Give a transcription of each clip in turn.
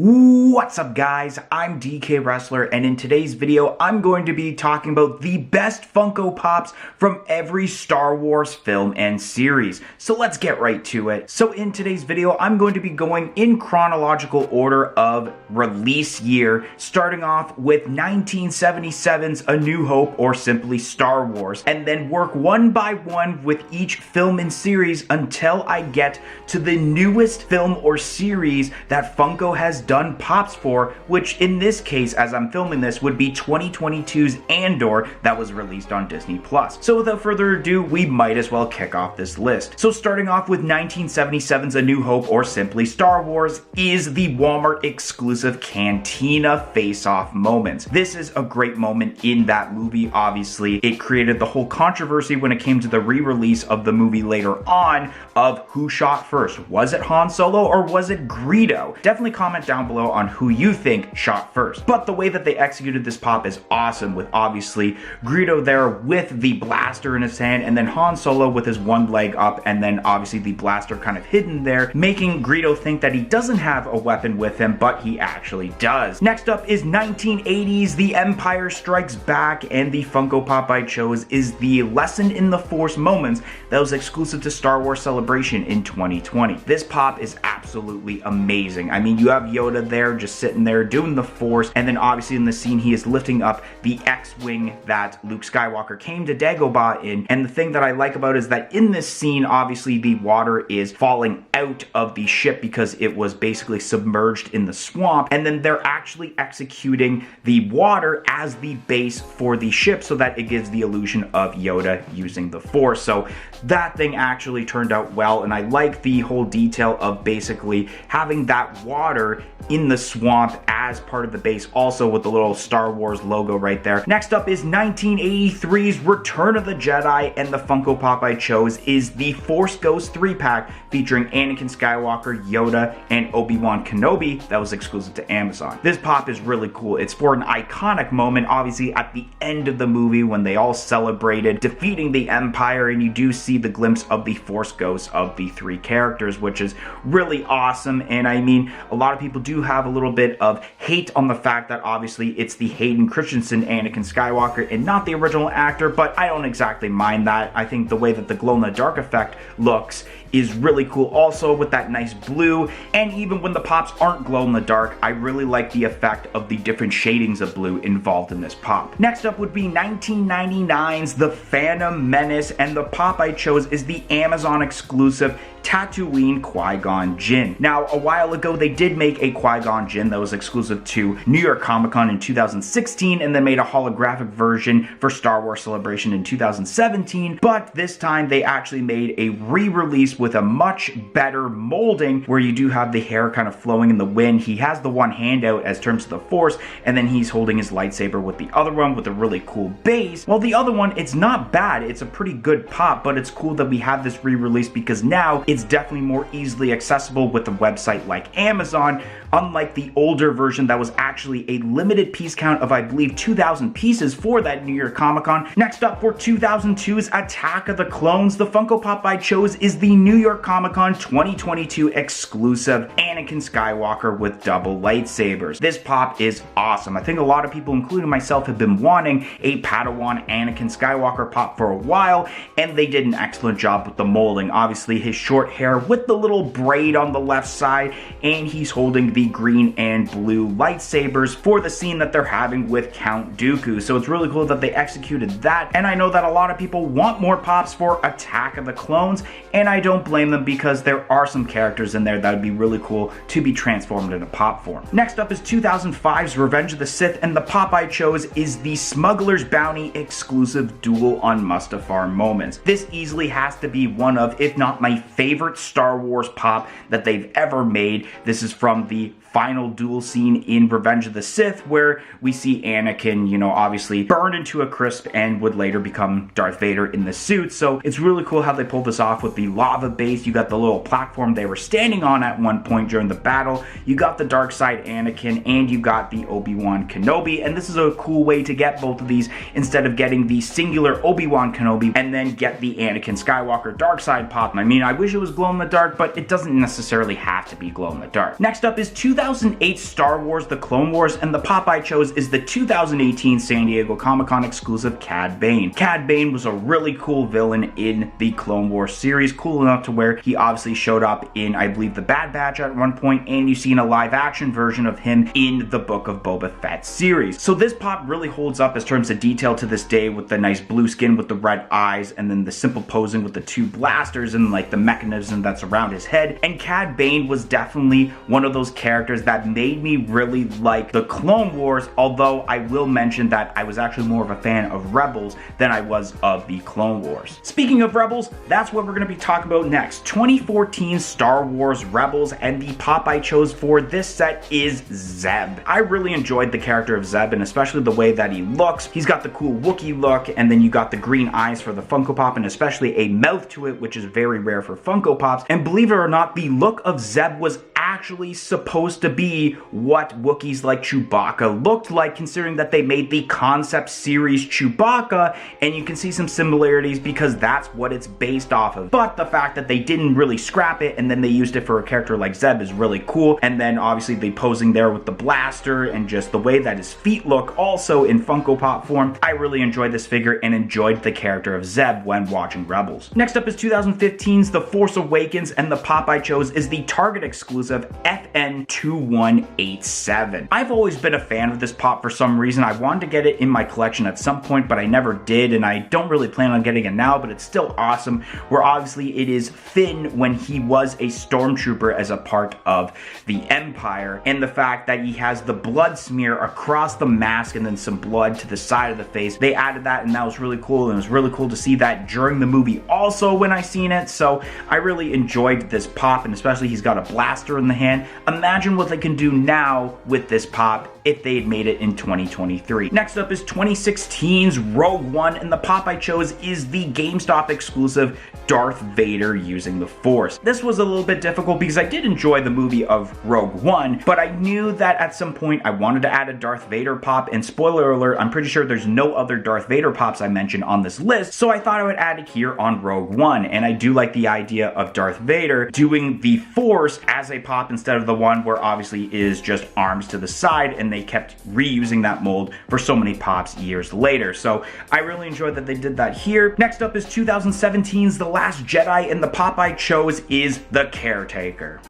What's up guys, I'm DK Wrestler, and in today's video I'm going to be talking about the best Funko Pops from every Star Wars film and series. So let's get right to it. So in today's video I'm going to be going in chronological order of release year, starting off with 1977's A New Hope, or simply Star Wars, and then work one by one with each film and series until I get to the newest film or series that Funko has done pops for, which in this case, as I'm filming this, would be 2022's Andor that was released on Disney+. So without further ado, we might as well kick off this list. So starting off with 1977's A New Hope, or simply Star Wars, is the Walmart exclusive Cantina face-off moments. This is a great moment in that movie. Obviously, it created the whole controversy when it came to the re-release of the movie later on of who shot first. Was it Han Solo or was it Greedo? Definitely comment down below on who you think shot first. But the way that they executed this pop is awesome, with obviously Greedo there with the blaster in his hand, and then Han Solo with his one leg up, and then obviously the blaster kind of hidden there, making Greedo think that he doesn't have a weapon with him, but he actually does. Next up is 1980's The Empire Strikes Back, and the Funko Pop I chose is the Lesson in the Force moments that was exclusive to Star Wars Celebration in 2020. This pop is absolutely amazing. I mean, you have Yoda there just sitting there doing the Force, and then obviously in the scene he is lifting up the X-Wing that Luke Skywalker came to Dagobah in, and the thing that I like about it is that in this scene, obviously the water is falling out of the ship because it was basically submerged in the swamp, and then they're actually executing the water as the base for the ship so that it gives the illusion of Yoda using the Force. So that thing actually turned out well, and I like the whole detail of basically having that water in the swamp as part of the base, also with the little Star Wars logo right there. Next up is 1983's Return of the Jedi, and the Funko Pop I chose is the Force Ghost 3-pack featuring Anakin Skywalker, Yoda, and Obi-Wan Kenobi that was exclusive to Amazon. This pop is really cool. It's for an iconic moment, obviously at the end of the movie when they all celebrated defeating the Empire, and you do see the glimpse of the Force ghosts of the three characters, which is really awesome. And I mean, a lot of people do have a little bit of hate on the fact that obviously it's the Hayden Christensen Anakin Skywalker and not the original actor, but I don't exactly mind that. I think the way that the glow-in-the-dark effect looks is really cool, also with that nice blue, and even when the pops aren't glow-in-the-dark, I really like the effect of the different shadings of blue involved in this pop. Next up would be 1999's The Phantom Menace, and the pop I chose is the Amazon exclusive Tatooine Qui-Gon Jinn. Now, a while ago, they did make a Qui-Gon Jinn that was exclusive to New York Comic Con in 2016, and then made a holographic version for Star Wars Celebration in 2017, but this time they actually made a re-release with a much better molding, where you do have the hair kind of flowing in the wind. He has the one hand out as terms of the Force, and then he's holding his lightsaber with the other one with a really cool base. Well, the other one, it's not bad. It's a pretty good pop, but it's cool that we have this re-release because now it's definitely more easily accessible with a website like Amazon, unlike the older version that was actually a limited piece count of, I believe, 2,000 pieces for that New York Comic Con. Next up, for 2002's Attack of the Clones, the Funko Pop I chose is the New York Comic Con 2022 exclusive Anakin Skywalker with double lightsabers. This pop is awesome. I think a lot of people, including myself, have been wanting a Padawan Anakin Skywalker pop for a while, and they did an excellent job with the molding. Obviously, his short hair with the little braid on the left side, and he's holding the green and blue lightsabers for the scene that they're having with Count Dooku. So it's really cool that they executed that, and I know that a lot of people want more pops for Attack of the Clones, and I don't blame them because there are some characters in there that would be really cool to be transformed into pop form. Next up is 2005's Revenge of the Sith, and the pop I chose is the Smuggler's Bounty exclusive Duel on Mustafar moments. This easily has to be one of, if not my favorite Star Wars pop that they've ever made. This is from the final duel scene in Revenge of the Sith, where we see Anakin, you know, obviously burned into a crisp and would later become Darth Vader in the suit. So it's really cool how they pulled this off with the lava base. You got the little platform they were standing on at one point during the battle. You got the dark side Anakin, and you got the Obi-Wan Kenobi. And this is a cool way to get both of these instead of getting the singular Obi-Wan Kenobi and then get the Anakin Skywalker dark side pop. I mean, I wish it was glow in the dark, but it doesn't necessarily have to be glow in the dark. Next up is 2000 2008 Star Wars The Clone Wars, and the pop I chose is the 2018 San Diego Comic-Con exclusive Cad Bane. Cad Bane was a really cool villain in the Clone Wars series, cool enough to where he obviously showed up in, I believe, the Bad Batch at one point, and you've seen a live action version of him in the Book of Boba Fett series. So this pop really holds up in terms of detail to this day, with the nice blue skin with the red eyes, and then the simple posing with the two blasters and like the mechanism that's around his head. And Cad Bane was definitely one of those characters that made me really like the Clone Wars, although I will mention that I was actually more of a fan of Rebels than I was of the Clone Wars. Speaking of Rebels, that's what we're going to be talking about next. 2014 Star Wars Rebels, and the pop I chose for this set is Zeb. I really enjoyed the character of Zeb, and especially the way that he looks. He's got the cool Wookiee look, and then you got the green eyes for the Funko Pop, and especially a mouth to it, which is very rare for Funko Pops. And believe it or not, the look of Zeb was actually supposed to be what Wookiees like Chewbacca looked like, considering that they made the concept series Chewbacca, and you can see some similarities because that's what it's based off of. But the fact that they didn't really scrap it and then they used it for a character like Zeb is really cool. And then obviously they posing there with the blaster and just the way that his feet look also in Funko Pop form. I really enjoyed this figure and enjoyed the character of Zeb when watching Rebels. Next up is 2015's The Force Awakens, and the pop I chose is the Target exclusive FN2187. I've always been a fan of this pop for some reason. I wanted to get it in my collection at some point, but I never did, and I don't really plan on getting it now, but it's still awesome, where obviously it is Finn when he was a stormtrooper as a part of the Empire, and the fact that he has the blood smear across the mask and then some blood to the side of the face. They added that, and that was really cool, and it was really cool to see that during the movie also when I seen it. So I really enjoyed this pop, and especially he's got a blaster in the hand. Imagine what they can do now with this pop if they had made it in 2023. Next up is 2016's Rogue One, and the pop I chose is the GameStop exclusive Darth Vader using the Force. This was a little bit difficult because I did enjoy the movie of Rogue One, but I knew that at some point I wanted to add a Darth Vader pop, and spoiler alert, I'm pretty sure there's no other Darth Vader pops I mentioned on this list, so I thought I would add it here on Rogue One. And I do like the idea of Darth Vader doing the Force as a pop instead of the one where obviously is just arms to the side, and they kept reusing that mold for so many pops years later. So I really enjoyed that they did that here. Next up is 2017's The Last Jedi, and the pop I chose is the Caretaker.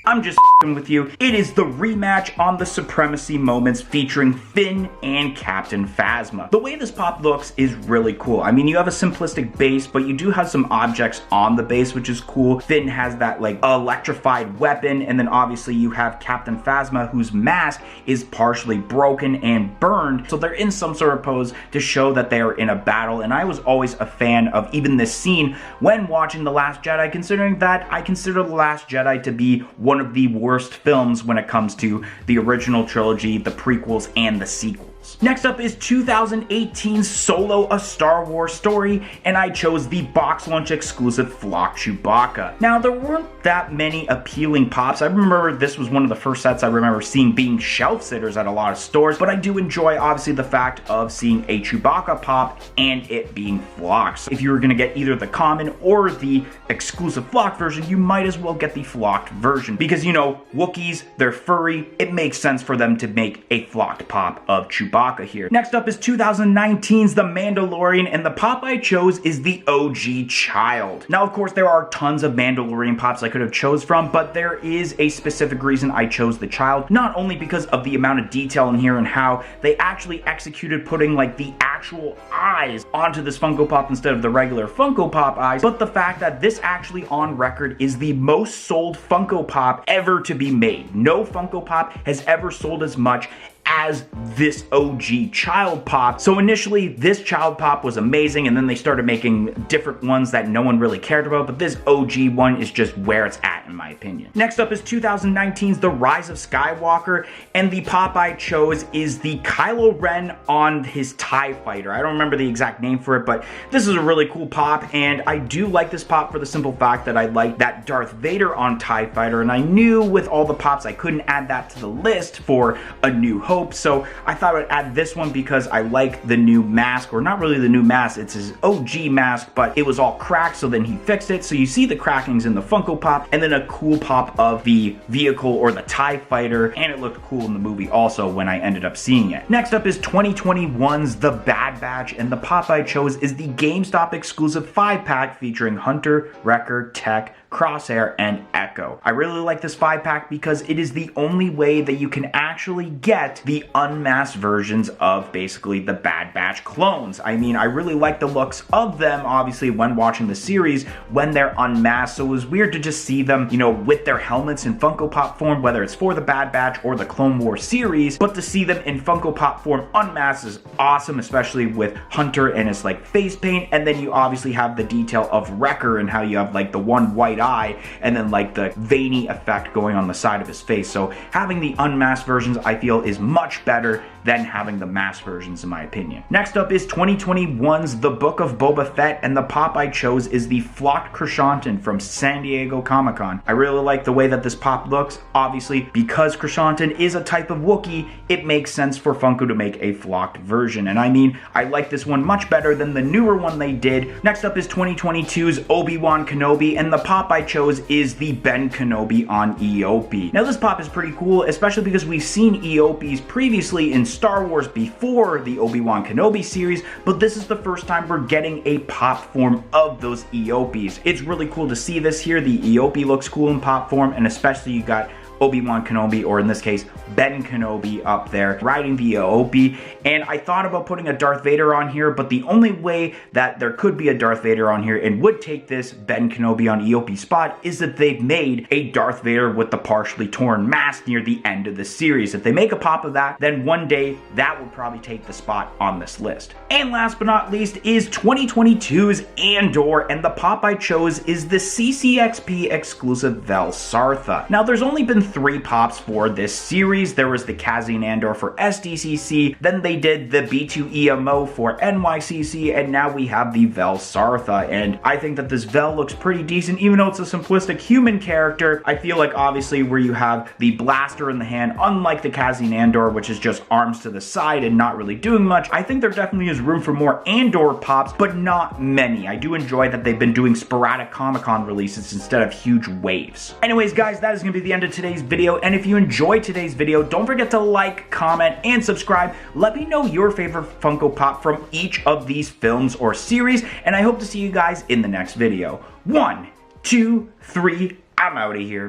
I'm just f***ing with you. It is the rematch on the Supremacy moments featuring Finn and Captain Phasma. The way this pop looks is really cool. I mean, you have a simplistic base, but you do have some objects on the base, which is cool. Finn has that like electrified weapon, and then obviously you have Captain Phasma, whose mask is partially broken and burned, so they're in some sort of pose to show that they are in a battle. And I was always a fan of even this scene when watching The Last Jedi, considering that I consider The Last Jedi to be one of the worst films when it comes to the original trilogy, the prequels, and the sequels. Next up is 2018's Solo: A Star Wars Story, and I chose the box lunch exclusive Flock Chewbacca. Now, there weren't that many appealing pops. I remember this was one of the first sets I remember seeing being shelf sitters at a lot of stores, but I do enjoy obviously the fact of seeing a Chewbacca pop and it being Flock. So if you were going to get either the common or the exclusive Flock version, you might as well get the flocked version, because you know, Wookiees, they're furry, it makes sense for them to make a flocked pop of Chewbacca here. Next up is 2019's The Mandalorian, and the pop I chose is the OG Child. Now, of course, there are tons of Mandalorian pops I could have chose from, but there is a specific reason I chose the Child, not only because of the amount of detail in here and how they actually executed putting like the actual eyes onto this Funko Pop instead of the regular Funko Pop eyes, but the fact that this actually on record is the most sold Funko Pop ever to be made. No Funko Pop has ever sold as much as this OG Child Pop. So initially this Child Pop was amazing, and then they started making different ones that no one really cared about, but this OG one is just where it's at in my opinion. Next up is 2019's The Rise of Skywalker, and the pop I chose is the Kylo Ren on his TIE Fighter. I don't remember the exact name for it, but this is a really cool pop, and I do like this pop for the simple fact that I like that Darth Vader on TIE Fighter, and I knew with all the pops I couldn't add that to the list for A New Hope, hope. So I thought I'd add this one because I like the new mask, or not really the new mask, it's his OG mask, but it was all cracked, so then he fixed it. So you see the crackings in the Funko Pop, and then a cool pop of the vehicle or the TIE Fighter, and it looked cool in the movie also when I ended up seeing it. Next up is 2021's The Bad Batch, and the pop I chose is the GameStop exclusive 5-pack featuring Hunter, Wrecker, Tech, Crosshair, and Echo. I really like this 5-pack because it is the only way that you can actually get the unmasked versions of basically the Bad Batch clones. I mean, I really like the looks of them, obviously, when watching the series, when they're unmasked, so it was weird to just see them, you know, with their helmets in Funko Pop form, whether it's for the Bad Batch or the Clone Wars series, but to see them in Funko Pop form unmasked is awesome, especially with Hunter and his, like, face paint, and then you obviously have the detail of Wrecker and how you have, like, the one white eye and then like the veiny effect going on the side of his face. So having the unmasked versions I feel is much better than having the masked versions in my opinion. Next up is 2021's The Book of Boba Fett, and the pop I chose is the Flocked Chrysanthemum from San Diego Comic-Con. I really like the way that this pop looks. Obviously, because chrysanthemum is a type of Wookiee, it makes sense for Funko to make a flocked version, and I mean, I like this one much better than the newer one they did. Next up is 2022's Obi-Wan Kenobi, and the pop I chose is the Ben Kenobi on EOP. Now this pop is pretty cool, especially because we've seen EOPs previously in Star Wars before the Obi-Wan Kenobi series, but this is the first time we're getting a pop form of those EOPs. It's really cool to see this here. The EOP looks cool in pop form, and especially you got Obi-Wan Kenobi, or in this case, Ben Kenobi up there riding the EOP, and I thought about putting a Darth Vader on here, but the only way that there could be a Darth Vader on here and would take this Ben Kenobi on EOP spot is that they've made a Darth Vader with the partially torn mask near the end of the series. If they make a pop of that, then one day that would probably take the spot on this list. And last but not least is 2022's Andor, and the pop I chose is the CCXP exclusive Vel Sartha. Now there's only been 3 pops for this series. There was the Cassian Andor for SDCC, then they did the B2EMO for NYCC, and now we have the Vel Sartha, and I think that this Vel looks pretty decent, even though it's a simplistic human character. I feel like obviously where you have the blaster in the hand, unlike the Cassian Andor, which is just arms to the side and not really doing much, I think there definitely is room for more Andor pops, but not many. I do enjoy that they've been doing sporadic Comic-Con releases instead of huge waves. Anyways, guys, that is going to be the end of today's video, and if you enjoyed today's video, don't forget to like, comment, and subscribe. Let me know your favorite Funko Pop from each of these films or series, and I hope to see you guys in the next video. 1, 2, 3, I'm out of here.